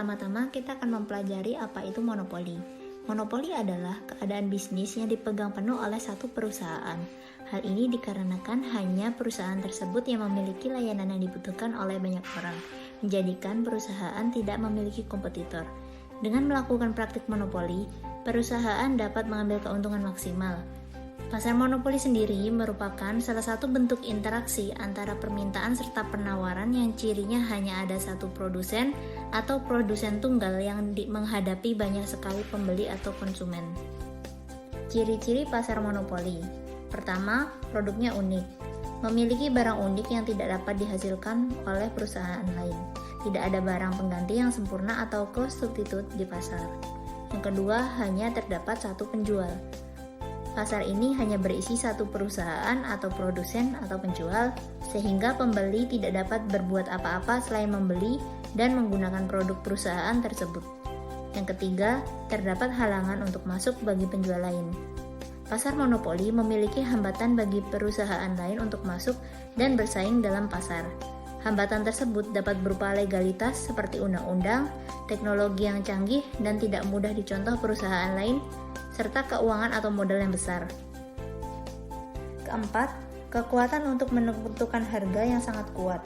Pertama-tama kita akan mempelajari apa itu monopoli. Monopoli adalah keadaan bisnis yang dipegang penuh oleh satu perusahaan. Hal ini dikarenakan hanya perusahaan tersebut yang memiliki layanan yang dibutuhkan oleh banyak orang, menjadikan perusahaan tidak memiliki kompetitor. Dengan melakukan praktik monopoli, perusahaan dapat mengambil keuntungan maksimal. Pasar monopoli sendiri merupakan salah satu bentuk interaksi antara permintaan serta penawaran yang cirinya hanya ada satu produsen atau produsen tunggal yang menghadapi banyak sekali pembeli atau konsumen. Ciri-ciri pasar monopoli. Pertama, produknya unik. Memiliki barang unik yang tidak dapat dihasilkan oleh perusahaan lain. Tidak ada barang pengganti yang sempurna atau close substitute di pasar. Yang kedua, hanya terdapat satu penjual. Pasar ini hanya berisi satu perusahaan atau produsen atau penjual, sehingga pembeli tidak dapat berbuat apa-apa selain membeli dan menggunakan produk perusahaan tersebut. Yang ketiga, terdapat halangan untuk masuk bagi penjual lain. Pasar monopoli memiliki hambatan bagi perusahaan lain untuk masuk dan bersaing dalam pasar. Hambatan tersebut dapat berupa legalitas seperti undang-undang, teknologi yang canggih dan tidak mudah dicontoh perusahaan lain, serta keuangan atau modal yang besar. Keempat, kekuatan untuk menentukan harga yang sangat kuat.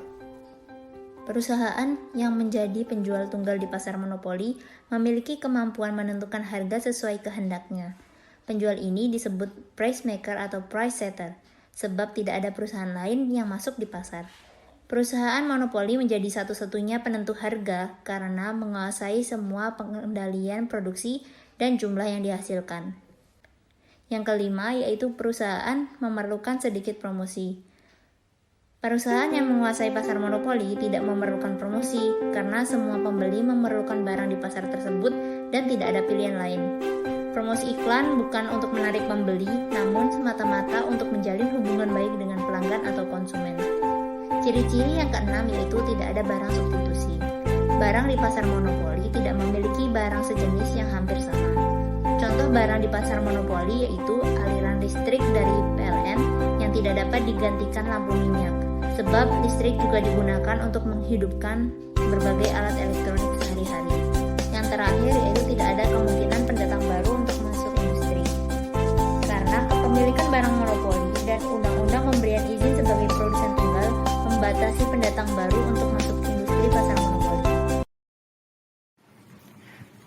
Perusahaan yang menjadi penjual tunggal di pasar monopoli memiliki kemampuan menentukan harga sesuai kehendaknya. Penjual ini disebut price maker atau price setter, sebab tidak ada perusahaan lain yang masuk di pasar. Perusahaan monopoli menjadi satu-satunya penentu harga karena menguasai semua pengendalian produksi dan jumlah yang dihasilkan. Yang kelima yaitu perusahaan memerlukan sedikit promosi. Perusahaan yang menguasai pasar monopoli tidak memerlukan promosi karena semua pembeli memerlukan barang di pasar tersebut dan tidak ada pilihan lain. Promosi iklan bukan untuk menarik pembeli, namun semata-mata untuk menjalin hubungan baik dengan pelanggan atau konsumen. Ciri-ciri yang keenam yaitu tidak ada barang substitusi. Barang di pasar monopoli tidak memiliki barang sejenis yang hampir sama. Contoh barang di pasar monopoli yaitu aliran listrik dari PLN yang tidak dapat digantikan lampu minyak, sebab listrik juga digunakan untuk menghidupkan berbagai alat elektronik sehari-hari. Yang terakhir yaitu tidak ada kemungkinan pendatang baru untuk masuk industri. Karena kepemilikan barang monopoli dan undang-undang pemberian izin sebagai produsen tunggal membatasi pendatang baru untuk masuk industri pasar monopoli.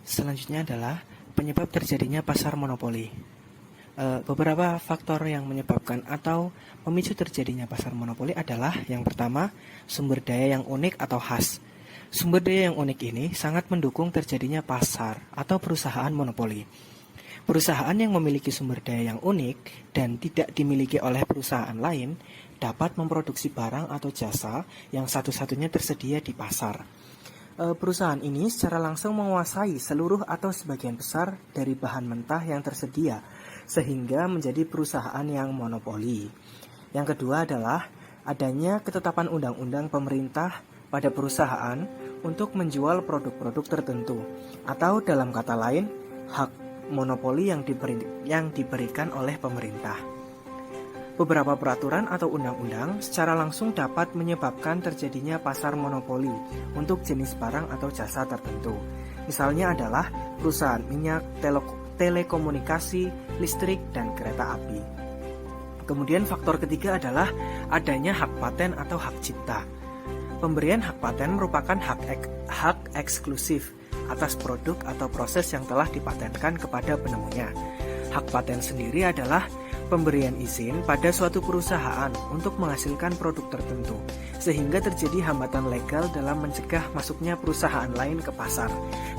Selanjutnya adalah penyebab terjadinya pasar monopoli. Beberapa faktor yang menyebabkan atau memicu terjadinya pasar monopoli adalah yang pertama, sumber daya yang unik atau khas. Sumber daya yang unik ini sangat mendukung terjadinya pasar atau perusahaan monopoli. Perusahaan yang memiliki sumber daya yang unik dan tidak dimiliki oleh perusahaan lain dapat memproduksi barang atau jasa yang satu-satunya tersedia di pasar. Perusahaan ini secara langsung menguasai seluruh atau sebagian besar dari bahan mentah yang tersedia, sehingga menjadi perusahaan yang monopoli. Yang kedua adalah adanya ketetapan undang-undang pemerintah pada perusahaan untuk menjual produk-produk tertentu, atau dalam kata lain, hak monopoli yang diberikan oleh pemerintah. Beberapa peraturan atau undang-undang secara langsung dapat menyebabkan terjadinya pasar monopoli untuk jenis barang atau jasa tertentu. Misalnya adalah perusahaan minyak, telekomunikasi, listrik, dan kereta api. Kemudian faktor ketiga adalah adanya hak paten atau hak cipta. Pemberian hak paten merupakan hak eksklusif atas produk atau proses yang telah dipatenkan kepada penemunya. Hak paten sendiri adalah pemberian izin pada suatu perusahaan untuk menghasilkan produk tertentu, sehingga terjadi hambatan legal dalam mencegah masuknya perusahaan lain ke pasar.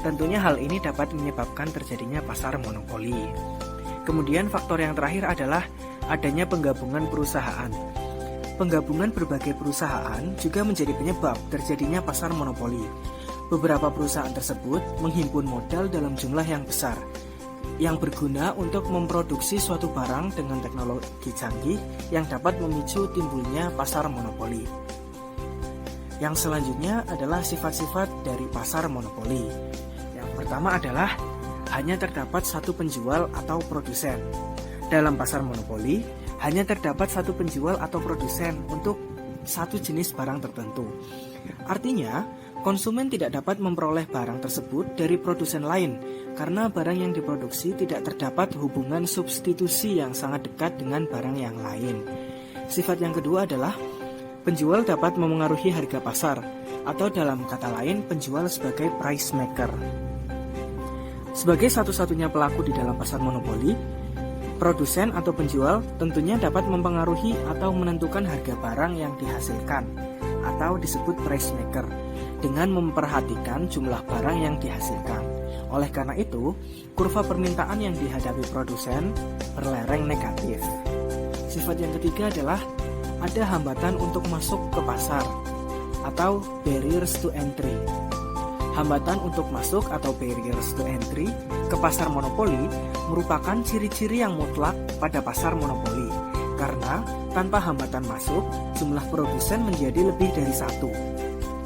Tentunya hal ini dapat menyebabkan terjadinya pasar monopoli. Kemudian faktor yang terakhir adalah adanya penggabungan perusahaan. Penggabungan berbagai perusahaan juga menjadi penyebab terjadinya pasar monopoli. Beberapa perusahaan tersebut menghimpun modal dalam jumlah yang besar, yang berguna untuk memproduksi suatu barang dengan teknologi canggih yang dapat memicu timbulnya pasar monopoli. Yang selanjutnya adalah sifat-sifat dari pasar monopoli. Yang pertama adalah hanya terdapat satu penjual atau produsen. Dalam pasar monopoli, hanya terdapat satu penjual atau produsen untuk satu jenis barang tertentu. Artinya, konsumen tidak dapat memperoleh barang tersebut dari produsen lain karena barang yang diproduksi tidak terdapat hubungan substitusi yang sangat dekat dengan barang yang lain. Sifat yang kedua adalah penjual dapat memengaruhi harga pasar, atau dalam kata lain, penjual sebagai price maker. Sebagai satu-satunya pelaku di dalam pasar monopoli, produsen atau penjual tentunya dapat mempengaruhi atau menentukan harga barang yang dihasilkan, atau disebut price maker, dengan memperhatikan jumlah barang yang dihasilkan. Oleh karena itu, kurva permintaan yang dihadapi produsen berlereng negatif. Sifat yang ketiga adalah ada hambatan untuk masuk ke pasar atau barriers to entry. Hambatan untuk masuk atau barriers to entry ke pasar monopoli merupakan ciri-ciri yang mutlak pada pasar monopoli, karena tanpa hambatan masuk, jumlah produsen menjadi lebih dari satu.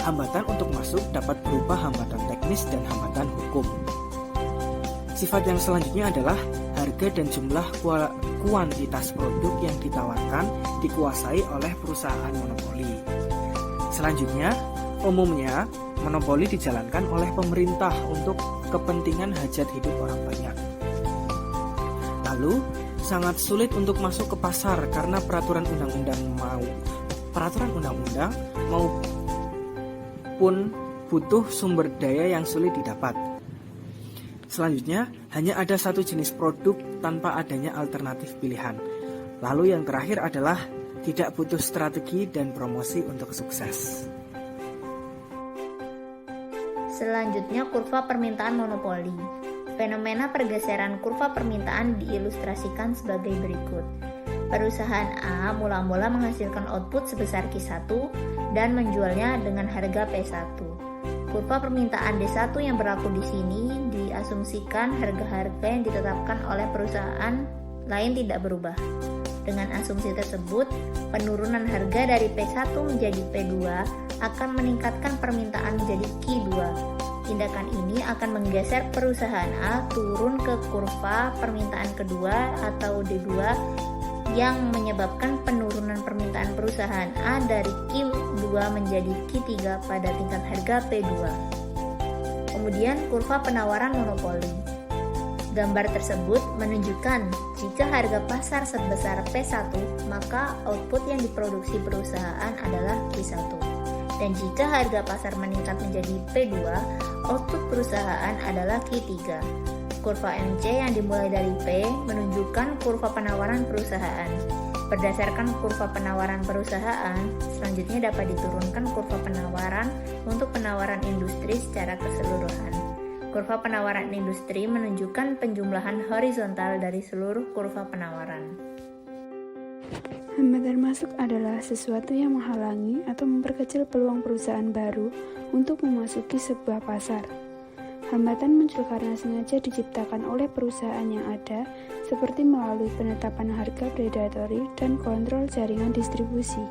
Hambatan untuk masuk dapat berupa hambatan teknis dan hambatan hukum. Sifat yang selanjutnya adalah harga dan jumlah kuantitas produk yang ditawarkan dikuasai oleh perusahaan monopoli. Selanjutnya, umumnya monopoli dijalankan oleh pemerintah untuk kepentingan hajat hidup orang banyak. Lalu, sangat sulit untuk masuk ke pasar karena peraturan undang-undang maupun butuh sumber daya yang sulit didapat. Selanjutnya, hanya ada satu jenis produk tanpa adanya alternatif pilihan. Lalu yang terakhir adalah tidak butuh strategi dan promosi untuk sukses. Selanjutnya, kurva permintaan monopoli. Fenomena pergeseran kurva permintaan diilustrasikan sebagai berikut. Perusahaan A mula-mula menghasilkan output sebesar Q1 dan menjualnya dengan harga P1. Kurva permintaan D1 yang berlaku di sini diasumsikan harga-harga yang ditetapkan oleh perusahaan lain tidak berubah. Dengan asumsi tersebut, penurunan harga dari P1 menjadi P2 akan meningkatkan permintaan menjadi Q2. Tindakan ini akan menggeser perusahaan A turun ke kurva permintaan kedua atau D2 yang menyebabkan penurunan permintaan perusahaan A dari Q2 menjadi Q3 pada tingkat harga P2. Kemudian kurva penawaran monopoli. Gambar tersebut menunjukkan jika harga pasar sebesar P1, maka output yang diproduksi perusahaan adalah Q1. Dan jika harga pasar meningkat menjadi P2, output perusahaan adalah Q3. Kurva MC yang dimulai dari P menunjukkan kurva penawaran perusahaan. Berdasarkan kurva penawaran perusahaan, selanjutnya dapat diturunkan kurva penawaran untuk penawaran industri secara keseluruhan. Kurva penawaran industri menunjukkan penjumlahan horizontal dari seluruh kurva penawaran. Hambatan masuk adalah sesuatu yang menghalangi atau memperkecil peluang perusahaan baru untuk memasuki sebuah pasar. Hambatan muncul karena sengaja diciptakan oleh perusahaan yang ada, seperti melalui penetapan harga predatory dan kontrol jaringan distribusi,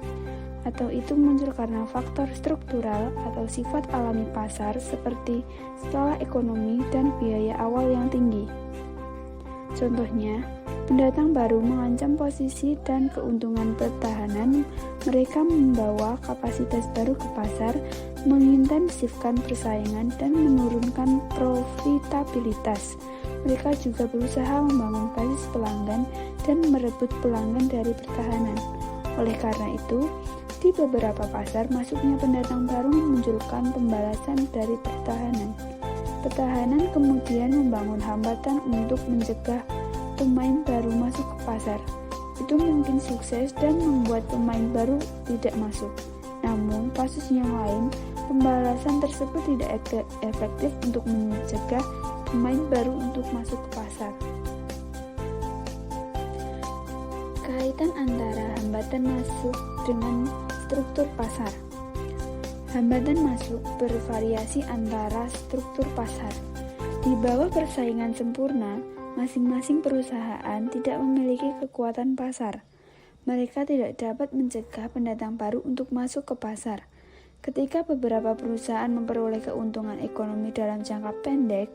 atau itu muncul karena faktor struktural atau sifat alami pasar seperti skala ekonomi dan biaya awal yang tinggi. Contohnya, pendatang baru mengancam posisi dan keuntungan pertahanan, mereka membawa kapasitas baru ke pasar, mengintensifkan persaingan, dan menurunkan profitabilitas. Mereka juga berusaha membangun basis pelanggan dan merebut pelanggan dari pertahanan. Oleh karena itu, di beberapa pasar, masuknya pendatang baru memunculkan pembalasan dari pertahanan. Pertahanan kemudian membangun hambatan untuk mencegah pemain baru masuk ke pasar. Itu mungkin sukses dan membuat pemain baru tidak masuk. Namun, kasus yang lain, pembalasan tersebut tidak efektif untuk mencegah pemain baru untuk masuk ke pasar. Kaitan antara hambatan masuk dengan struktur pasar. Hambatan masuk bervariasi antara struktur pasar. Di bawah persaingan sempurna, masing-masing perusahaan tidak memiliki kekuatan pasar. Mereka tidak dapat mencegah pendatang baru untuk masuk ke pasar. Ketika beberapa perusahaan memperoleh keuntungan ekonomi dalam jangka pendek,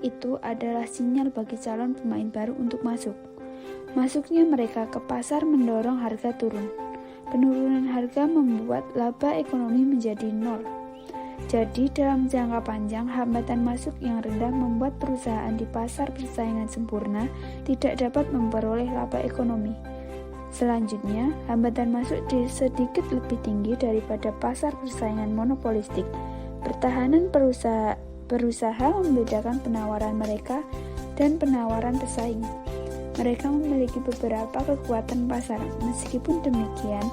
itu adalah sinyal bagi calon pemain baru untuk masuk. Masuknya mereka ke pasar mendorong harga turun. Penurunan harga membuat laba ekonomi menjadi nol. Jadi, dalam jangka panjang, hambatan masuk yang rendah membuat perusahaan di pasar persaingan sempurna tidak dapat memperoleh laba ekonomi. Selanjutnya, hambatan masuk sedikit lebih tinggi daripada pasar persaingan monopolistik. Pertahanan berusaha membedakan penawaran mereka dan penawaran pesaing. Mereka memiliki beberapa kekuatan pasar. Meskipun demikian,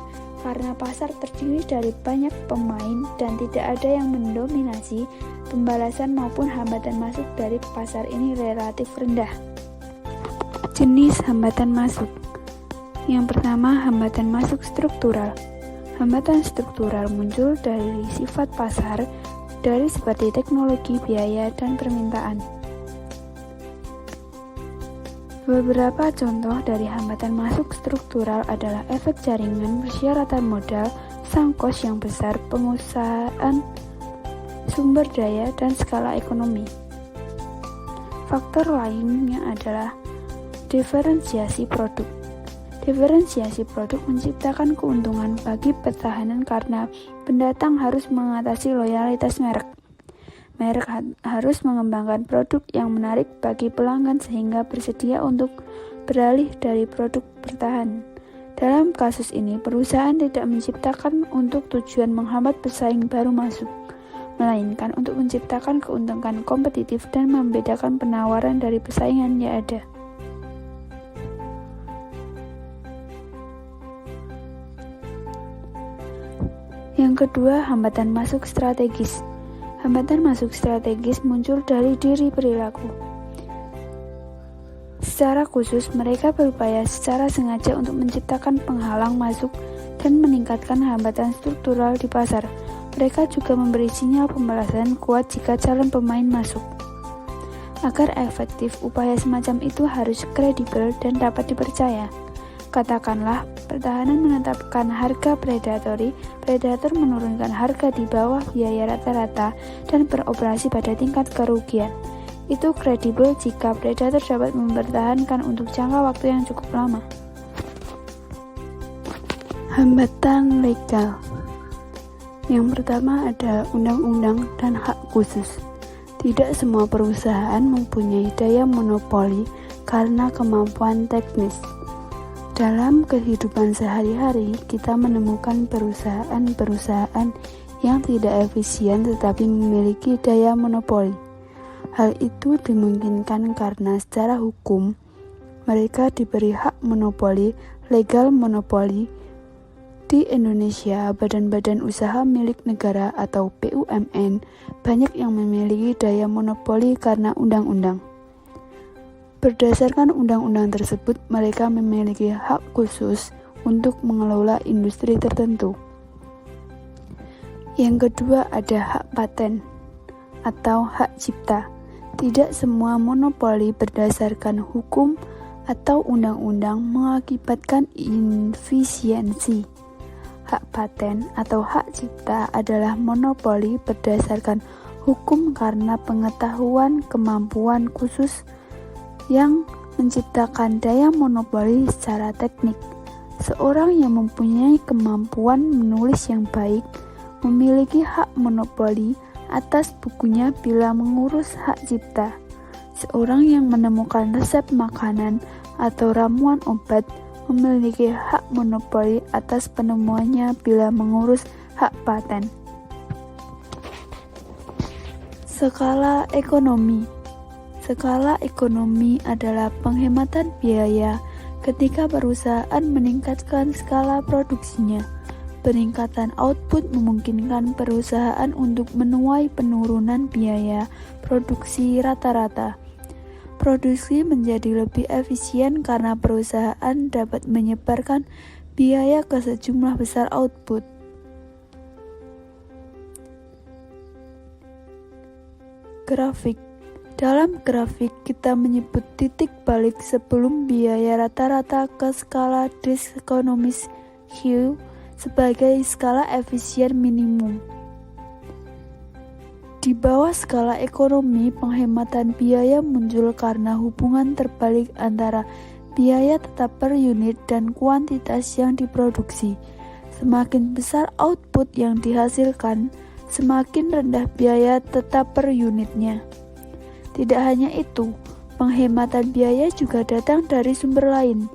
karena pasar terdiri dari banyak pemain dan tidak ada yang mendominasi, pembalasan maupun hambatan masuk dari pasar ini relatif rendah. Jenis hambatan masuk. Yang pertama, hambatan masuk struktural. Hambatan struktural muncul dari sifat pasar, dari seperti teknologi, biaya, dan permintaan. Beberapa contoh dari hambatan masuk struktural adalah efek jaringan, persyaratan modal, sang kos yang besar, pengusahaan sumber daya, dan skala ekonomi. Faktor lainnya adalah diferensiasi produk. Diferensiasi produk menciptakan keuntungan bagi pertahanan karena pendatang harus mengatasi loyalitas merek. Merek harus mengembangkan produk yang menarik bagi pelanggan sehingga bersedia untuk beralih dari produk bertahan. Dalam kasus ini, perusahaan tidak menciptakan untuk tujuan menghambat pesaing baru masuk, melainkan untuk menciptakan keuntungan kompetitif dan membedakan penawaran dari pesaingan yang ada. Yang kedua, hambatan masuk strategis. Hambatan masuk strategis muncul dari diri perilaku. Secara khusus, mereka berupaya secara sengaja untuk menciptakan penghalang masuk dan meningkatkan hambatan struktural di pasar. Mereka juga memberi sinyal pembalasan kuat jika calon pemain masuk. Agar efektif, upaya semacam itu harus kredibel dan dapat dipercaya. Katakanlah, pertahanan menetapkan harga predatory, predator menurunkan harga di bawah biaya rata-rata dan beroperasi pada tingkat kerugian. Itu kredibel jika predator dapat mempertahankan untuk jangka waktu yang cukup lama. Hambatan legal. Yang pertama ada undang-undang dan hak khusus. Tidak semua perusahaan mempunyai daya monopoli karena kemampuan teknis. Dalam kehidupan sehari-hari, kita menemukan perusahaan-perusahaan yang tidak efisien tetapi memiliki daya monopoli. Hal itu dimungkinkan karena secara hukum, mereka diberi hak monopoli, legal monopoli. Di Indonesia, badan-badan usaha milik negara atau BUMN banyak yang memiliki daya monopoli karena undang-undang. Berdasarkan undang-undang tersebut, mereka memiliki hak khusus untuk mengelola industri tertentu. Yang kedua ada hak paten atau hak cipta. Tidak semua monopoli berdasarkan hukum atau undang-undang mengakibatkan inefisiensi. Hak paten atau hak cipta adalah monopoli berdasarkan hukum karena pengetahuan kemampuan khusus yang menciptakan daya monopoli secara teknik. Seorang yang mempunyai kemampuan menulis yang baik memiliki hak monopoli atas bukunya bila mengurus hak cipta. Seorang yang menemukan resep makanan atau ramuan obat memiliki hak monopoli atas penemuannya bila mengurus hak paten. Skala ekonomi. Skala ekonomi adalah penghematan biaya ketika perusahaan meningkatkan skala produksinya. Peningkatan output memungkinkan perusahaan untuk menuai penurunan biaya produksi rata-rata. Produksi menjadi lebih efisien karena perusahaan dapat menyebarkan biaya ke sejumlah besar output. Grafik. Dalam grafik, kita menyebut titik balik sebelum biaya rata-rata ke skala diskonomis Q sebagai skala efisien minimum. Di bawah skala ekonomi, penghematan biaya muncul karena hubungan terbalik antara biaya tetap per unit dan kuantitas yang diproduksi. Semakin besar output yang dihasilkan, semakin rendah biaya tetap per unitnya. Tidak hanya itu, penghematan biaya juga datang dari sumber lain.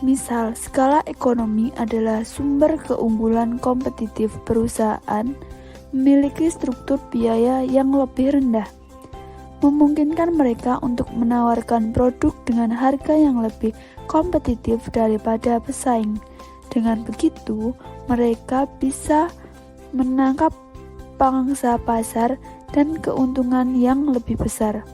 Misal, skala ekonomi adalah sumber keunggulan kompetitif perusahaan memiliki struktur biaya yang lebih rendah, memungkinkan mereka untuk menawarkan produk dengan harga yang lebih kompetitif daripada pesaing. Dengan begitu, mereka bisa menangkap pangsa pasar dan keuntungan yang lebih besar.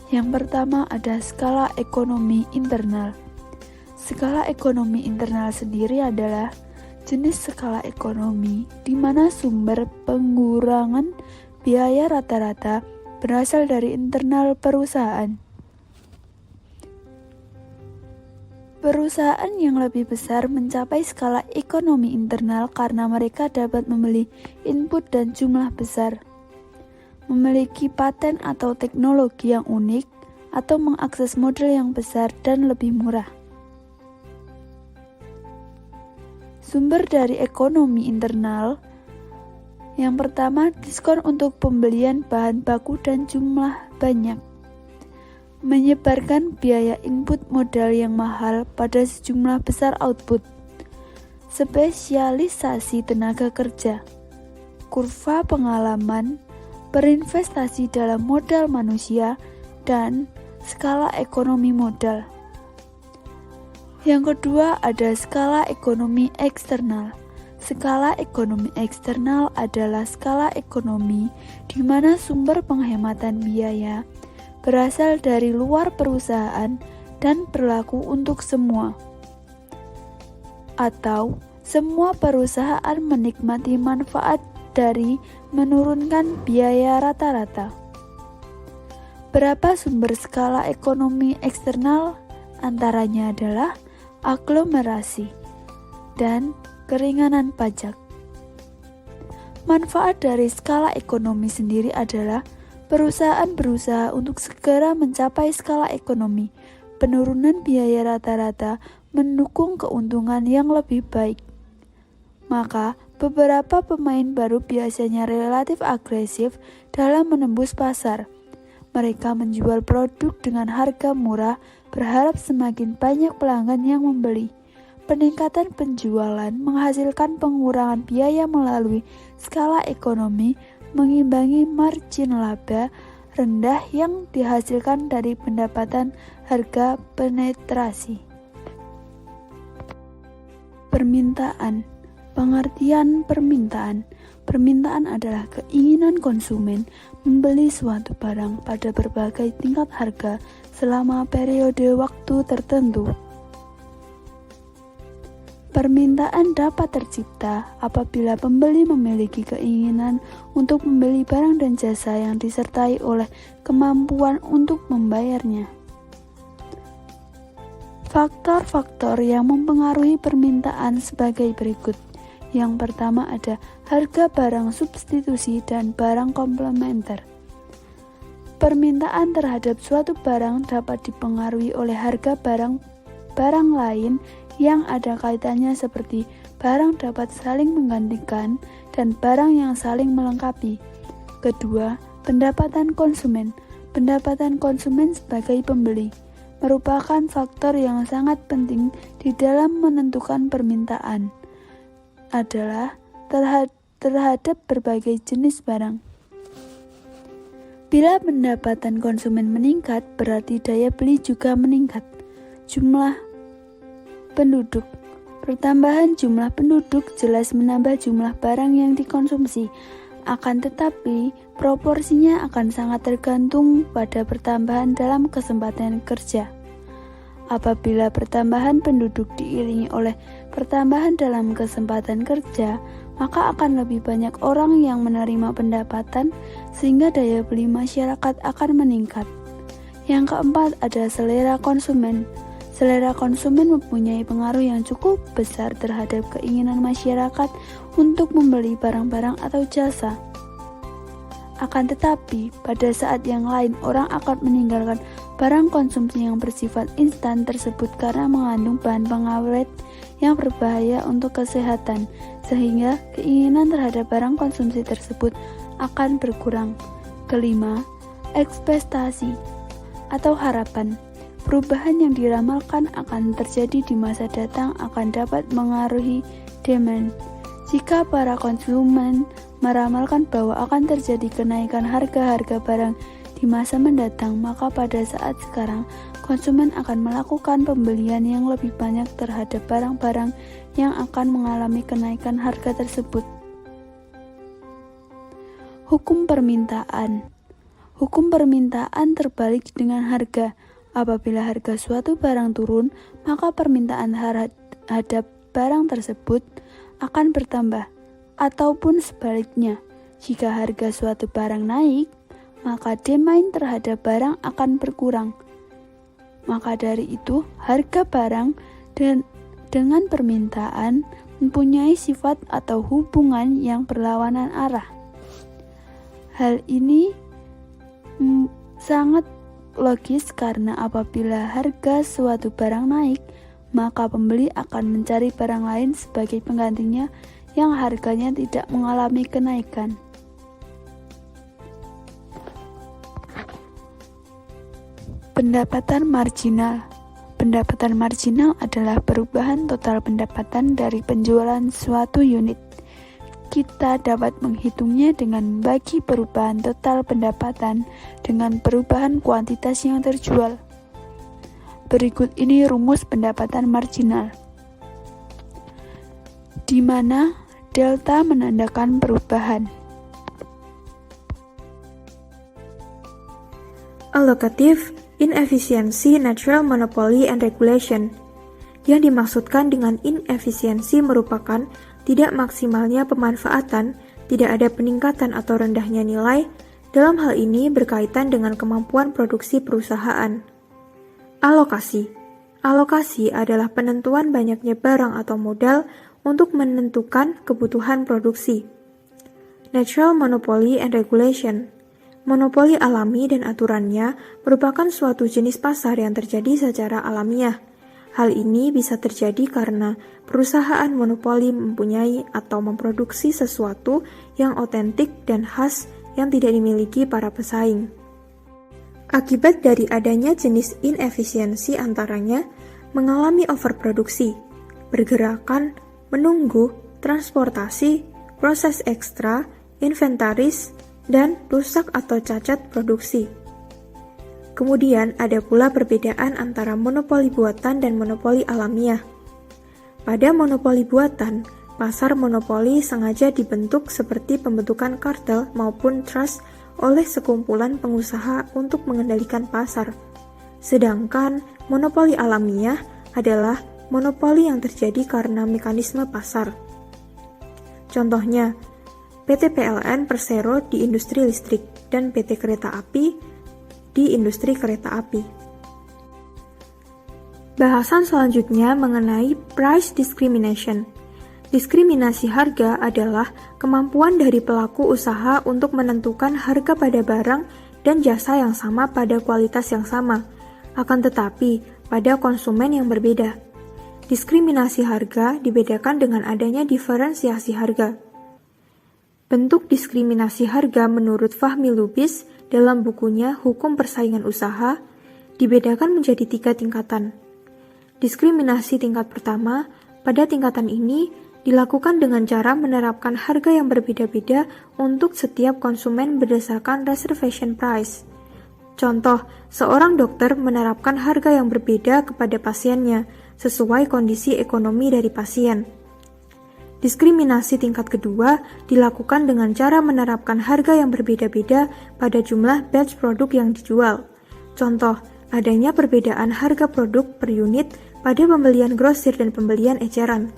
Yang pertama ada skala ekonomi internal. Skala ekonomi internal sendiri adalah jenis skala ekonomi di mana sumber pengurangan biaya rata-rata berasal dari internal perusahaan. Perusahaan yang lebih besar mencapai skala ekonomi internal karena mereka dapat membeli input dan jumlah besar, memiliki paten atau teknologi yang unik, atau mengakses modal yang besar dan lebih murah. Sumber dari ekonomi internal. Yang pertama, diskon untuk pembelian bahan baku dan jumlah banyak. Menyebarkan biaya input modal yang mahal pada sejumlah besar output. Spesialisasi tenaga kerja. Kurva pengalaman, berinvestasi dalam modal manusia, dan skala ekonomi modal. Yang kedua ada skala ekonomi eksternal. Skala ekonomi eksternal adalah skala ekonomi di mana sumber penghematan biaya berasal dari luar perusahaan dan berlaku untuk semua. Atau semua perusahaan menikmati manfaat dari menurunkan biaya rata-rata. Berapa sumber skala ekonomi eksternal? Antaranya adalah aglomerasi dan keringanan pajak. Manfaat dari skala ekonomi sendiri adalah perusahaan berusaha untuk segera mencapai skala ekonomi. Penurunan biaya rata-rata mendukung keuntungan yang lebih baik. Maka, beberapa pemain baru biasanya relatif agresif dalam menembus pasar. Mereka menjual produk dengan harga murah, berharap semakin banyak pelanggan yang membeli. Peningkatan penjualan menghasilkan pengurangan biaya melalui skala ekonomi, mengimbangi margin laba rendah yang dihasilkan dari pendapatan harga penetrasi. Permintaan. Pengertian permintaan. Permintaan adalah keinginan konsumen membeli suatu barang pada berbagai tingkat harga selama periode waktu tertentu. Permintaan dapat tercipta apabila pembeli memiliki keinginan untuk membeli barang dan jasa yang disertai oleh kemampuan untuk membayarnya. Faktor-faktor yang mempengaruhi permintaan sebagai berikut. Yang pertama ada harga barang substitusi dan barang komplementer. Permintaan terhadap suatu barang dapat dipengaruhi oleh harga barang lain yang ada kaitannya seperti barang dapat saling menggantikan dan barang yang saling melengkapi. Kedua, pendapatan konsumen. Pendapatan konsumen sebagai pembeli merupakan faktor yang sangat penting di dalam menentukan permintaan adalah terhadap berbagai jenis barang. Bila pendapatan konsumen meningkat, berarti daya beli juga meningkat. Jumlah penduduk. Pertambahan jumlah penduduk jelas menambah jumlah barang yang dikonsumsi. Akan tetapi, proporsinya akan sangat tergantung pada pertambahan dalam kesempatan kerja. Apabila pertambahan penduduk diiringi oleh pertambahan dalam kesempatan kerja, maka akan lebih banyak orang yang menerima pendapatan sehingga daya beli masyarakat akan meningkat. Yang keempat ada selera konsumen. Selera konsumen mempunyai pengaruh yang cukup besar terhadap keinginan masyarakat untuk membeli barang-barang atau jasa. Akan tetapi, pada saat yang lain orang akan meninggalkan barang konsumsi yang bersifat instan tersebut karena mengandung bahan pengawet yang berbahaya untuk kesehatan, sehingga keinginan terhadap barang konsumsi tersebut akan berkurang. Kelima, ekspektasi atau harapan. Perubahan yang diramalkan akan terjadi di masa datang akan dapat mengaruhi demand. Jika para konsumen meramalkan bahwa akan terjadi kenaikan harga-harga barang di masa mendatang, maka pada saat sekarang konsumen akan melakukan pembelian yang lebih banyak terhadap barang-barang yang akan mengalami kenaikan harga tersebut. Hukum permintaan. Hukum permintaan terbalik dengan harga. Apabila harga suatu barang turun, maka permintaan terhadap barang tersebut akan bertambah, ataupun sebaliknya. Jika harga suatu barang naik, maka demand terhadap barang akan berkurang. Maka dari itu, harga barang dengan permintaan mempunyai sifat atau hubungan yang berlawanan arah. Hal ini sangat logis karena apabila harga suatu barang naik, maka pembeli akan mencari barang lain sebagai penggantinya yang harganya tidak mengalami kenaikan. Pendapatan marginal. Pendapatan marginal adalah perubahan total pendapatan dari penjualan suatu unit. Kita dapat menghitungnya dengan membagi perubahan total pendapatan dengan perubahan kuantitas yang terjual. Berikut ini rumus pendapatan marginal, di mana delta menandakan perubahan. Allocative inefficiency, natural monopoly and regulation. Yang dimaksudkan dengan inefisiensi merupakan tidak maksimalnya pemanfaatan, tidak ada peningkatan atau rendahnya nilai. Dalam hal ini berkaitan dengan kemampuan produksi perusahaan. Alokasi. Alokasi adalah penentuan banyaknya barang atau modal untuk menentukan kebutuhan produksi. Natural monopoly and regulation. Monopoli alami dan aturannya merupakan suatu jenis pasar yang terjadi secara alamiah. Hal ini bisa terjadi karena perusahaan monopoli mempunyai atau memproduksi sesuatu yang otentik dan khas yang tidak dimiliki para pesaing. Akibat dari adanya jenis inefisiensi antaranya mengalami overproduksi, pergerakan, menunggu, transportasi, proses ekstra, inventaris, dan rusak atau cacat produksi. Kemudian ada pula perbedaan antara monopoli buatan dan monopoli alamiah. Pada monopoli buatan, pasar monopoli sengaja dibentuk seperti pembentukan kartel maupun trust oleh sekumpulan pengusaha untuk mengendalikan pasar. Sedangkan monopoli alamiah adalah monopoli yang terjadi karena mekanisme pasar. Contohnya, PT PLN Persero di industri listrik dan PT Kereta Api di industri kereta api. Bahasan selanjutnya mengenai price discrimination. Diskriminasi harga adalah kemampuan dari pelaku usaha untuk menentukan harga pada barang dan jasa yang sama pada kualitas yang sama, akan tetapi pada konsumen yang berbeda. Diskriminasi harga dibedakan dengan adanya diferensiasi harga. Bentuk diskriminasi harga menurut Fahmi Lubis dalam bukunya Hukum Persaingan Usaha dibedakan menjadi 3 tingkatan. Diskriminasi tingkat pertama, pada tingkatan ini dilakukan dengan cara menerapkan harga yang berbeda-beda untuk setiap konsumen berdasarkan reservation price. Contoh, seorang dokter menerapkan harga yang berbeda kepada pasiennya sesuai kondisi ekonomi dari pasien. Diskriminasi tingkat kedua dilakukan dengan cara menerapkan harga yang berbeda-beda pada jumlah batch produk yang dijual. Contoh, adanya perbedaan harga produk per unit pada pembelian grosir dan pembelian eceran.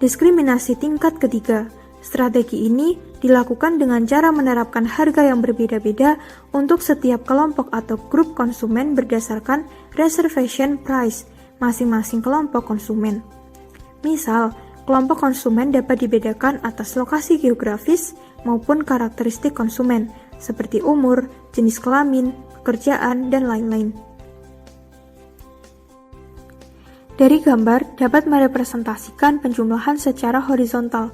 Diskriminasi tingkat ketiga, strategi ini dilakukan dengan cara menerapkan harga yang berbeda-beda untuk setiap kelompok atau grup konsumen berdasarkan reservation price masing-masing kelompok konsumen. Misal, kelompok konsumen dapat dibedakan atas lokasi geografis maupun karakteristik konsumen, seperti umur, jenis kelamin, pekerjaan, dan lain-lain. Dari gambar dapat merepresentasikan penjumlahan secara horizontal,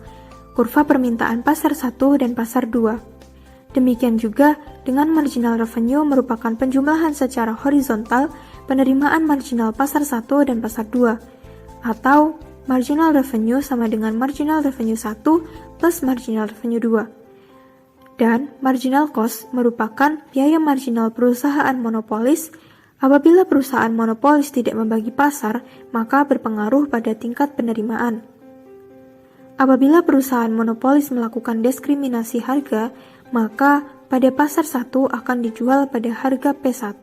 kurva permintaan pasar 1 dan pasar 2. Demikian juga dengan marginal revenue merupakan penjumlahan secara horizontal penerimaan marginal pasar 1 dan pasar 2, atau marginal revenue sama dengan marginal revenue 1 plus marginal revenue 2. Dan marginal cost merupakan biaya marginal perusahaan monopolis. Apabila perusahaan monopolis tidak membagi pasar, maka berpengaruh pada tingkat penerimaan. Apabila perusahaan monopolis melakukan diskriminasi harga, maka pada pasar 1 akan dijual pada harga P1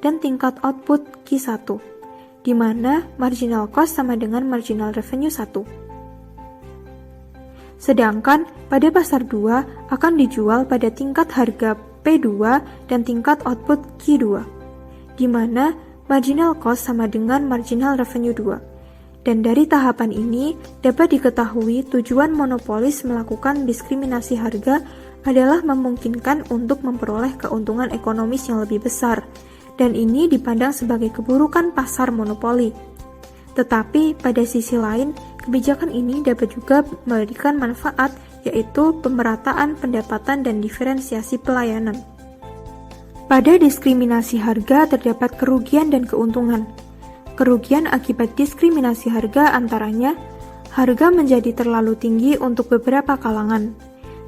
dan tingkat output Q1, di mana marginal cost sama dengan marginal revenue 1. Sedangkan pada pasar 2 akan dijual pada tingkat harga P2 dan tingkat output Q2, di mana marginal cost sama dengan marginal revenue 2. Dan dari tahapan ini dapat diketahui tujuan monopolis melakukan diskriminasi harga adalah memungkinkan untuk memperoleh keuntungan ekonomis yang lebih besar, dan ini dipandang sebagai keburukan pasar monopoli. Tetapi pada sisi lain, kebijakan ini dapat juga memberikan manfaat, yaitu pemerataan pendapatan dan diferensiasi pelayanan. Pada diskriminasi harga terdapat kerugian dan keuntungan. Kerugian akibat diskriminasi harga antaranya, harga menjadi terlalu tinggi untuk beberapa kalangan.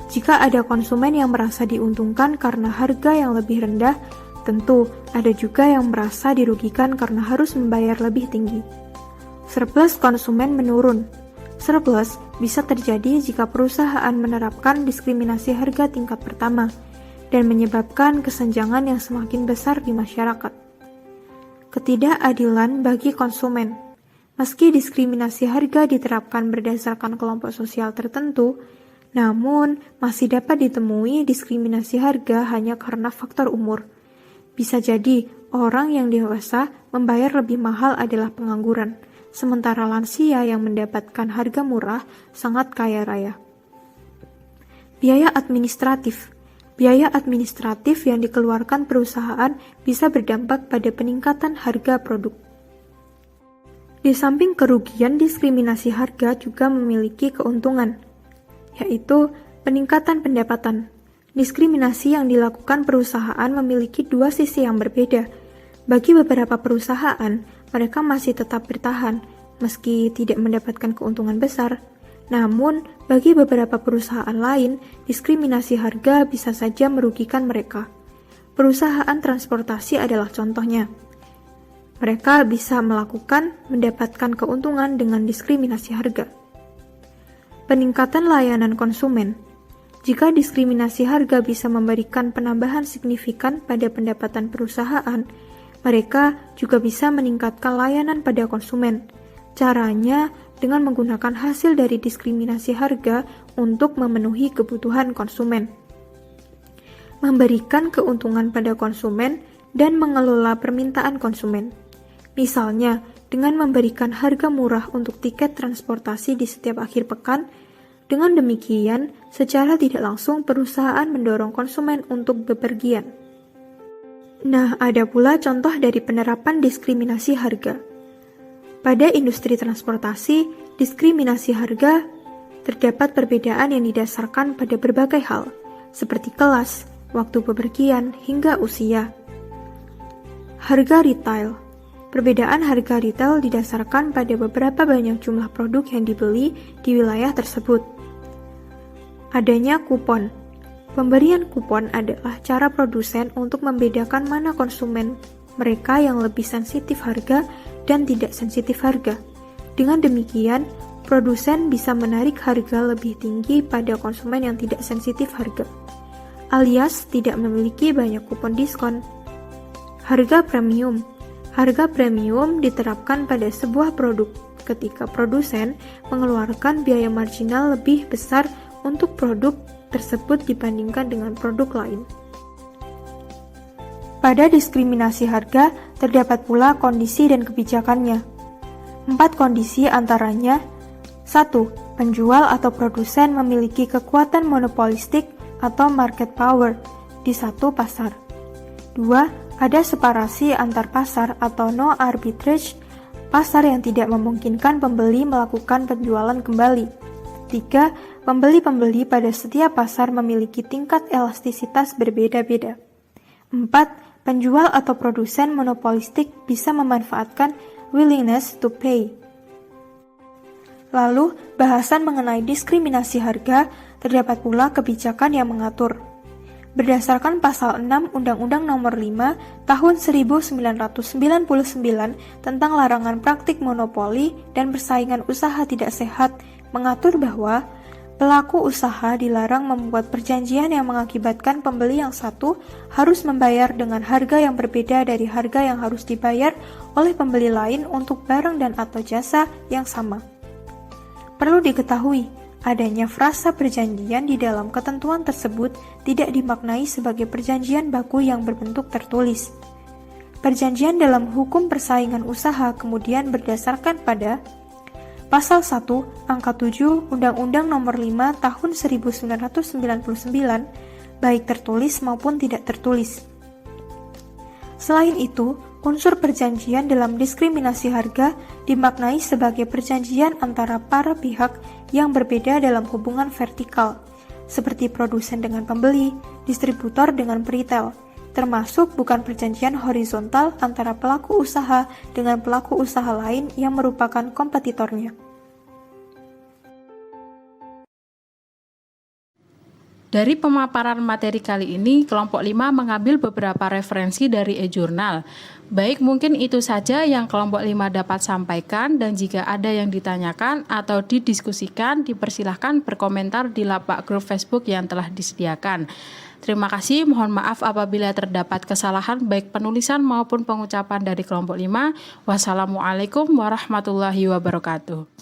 Jika ada konsumen yang merasa diuntungkan karena harga yang lebih rendah, tentu ada juga yang merasa dirugikan karena harus membayar lebih tinggi. Surplus konsumen menurun. Surplus bisa terjadi jika perusahaan menerapkan diskriminasi harga tingkat pertama, dan menyebabkan kesenjangan yang semakin besar di masyarakat. Ketidakadilan bagi konsumen. Meski diskriminasi harga diterapkan berdasarkan kelompok sosial tertentu, namun masih dapat ditemui diskriminasi harga hanya karena faktor umur. Bisa jadi orang yang dewasa membayar lebih mahal adalah pengangguran, sementara lansia yang mendapatkan harga murah sangat kaya raya. Biaya administratif. Biaya administratif yang dikeluarkan perusahaan bisa berdampak pada peningkatan harga produk. Di samping kerugian, diskriminasi harga juga memiliki keuntungan, yaitu peningkatan pendapatan. Diskriminasi yang dilakukan perusahaan memiliki dua sisi yang berbeda. Bagi beberapa perusahaan, mereka masih tetap bertahan, meski tidak mendapatkan keuntungan besar. Namun, bagi beberapa perusahaan lain, diskriminasi harga bisa saja merugikan mereka. Perusahaan transportasi adalah contohnya. Mereka bisa mendapatkan keuntungan dengan diskriminasi harga. Peningkatan layanan konsumen. Jika diskriminasi harga bisa memberikan penambahan signifikan pada pendapatan perusahaan, mereka juga bisa meningkatkan layanan pada konsumen. Caranya dengan menggunakan hasil dari diskriminasi harga untuk memenuhi kebutuhan konsumen, memberikan keuntungan pada konsumen, dan mengelola permintaan konsumen. Misalnya, dengan memberikan harga murah untuk tiket transportasi di setiap akhir pekan. Dengan demikian, secara tidak langsung perusahaan mendorong konsumen untuk bepergian. Nah, ada pula contoh dari penerapan diskriminasi harga. Pada industri transportasi, diskriminasi harga terdapat perbedaan yang didasarkan pada berbagai hal, seperti kelas, waktu bepergian, hingga usia. Harga retail. Perbedaan harga retail didasarkan pada beberapa banyak jumlah produk yang dibeli di wilayah tersebut. Adanya kupon. Pemberian kupon adalah cara produsen untuk membedakan mana konsumen mereka yang lebih sensitif harga dan tidak sensitif harga. Dengan demikian, produsen bisa menarik harga lebih tinggi pada konsumen yang tidak sensitif harga, alias tidak memiliki banyak kupon diskon. Harga premium. Harga premium diterapkan pada sebuah produk ketika produsen mengeluarkan biaya marginal lebih besar untuk produk tersebut dibandingkan dengan produk lain. Pada diskriminasi harga, terdapat pula kondisi dan kebijakannya. 4 kondisi antaranya: 1. Penjual atau produsen memiliki kekuatan monopolistik atau market power. di satu pasar. 2. Ada separasi antar pasar atau no arbitrage, pasar yang tidak memungkinkan pembeli melakukan penjualan kembali. 3. Pembeli-pembeli pada setiap pasar memiliki tingkat elastisitas berbeda-beda. 4. Penjual atau produsen monopolistik bisa memanfaatkan willingness to pay. Lalu, bahasan mengenai diskriminasi harga, terdapat pula kebijakan yang mengatur. Berdasarkan pasal 6 Undang-Undang Nomor 5 Tahun 1999 tentang larangan praktik monopoli dan persaingan usaha tidak sehat, mengatur bahwa pelaku usaha dilarang membuat perjanjian yang mengakibatkan pembeli yang satu harus membayar dengan harga yang berbeda dari harga yang harus dibayar oleh pembeli lain untuk barang dan atau jasa yang sama. Perlu diketahui, adanya frasa perjanjian di dalam ketentuan tersebut tidak dimaknai sebagai perjanjian baku yang berbentuk tertulis. Perjanjian dalam hukum persaingan usaha kemudian berdasarkan pada Pasal 1, Angka 7 Undang-Undang Nomor 5 Tahun 1999, baik tertulis maupun tidak tertulis. Selain itu, unsur perjanjian dalam diskriminasi harga dimaknai sebagai perjanjian antara para pihak yang berbeda dalam hubungan vertikal, seperti produsen dengan pembeli, distributor dengan peritel, termasuk bukan perjanjian horizontal antara pelaku usaha dengan pelaku usaha lain yang merupakan kompetitornya. Dari pemaparan materi kali ini, kelompok 5 mengambil beberapa referensi dari e-jurnal. Baik, mungkin itu saja yang kelompok 5 dapat sampaikan, dan jika ada yang ditanyakan atau didiskusikan, dipersilahkan berkomentar di lapak grup Facebook yang telah disediakan. Terima kasih, mohon maaf apabila terdapat kesalahan baik penulisan maupun pengucapan dari kelompok 5. Wassalamualaikum warahmatullahi wabarakatuh.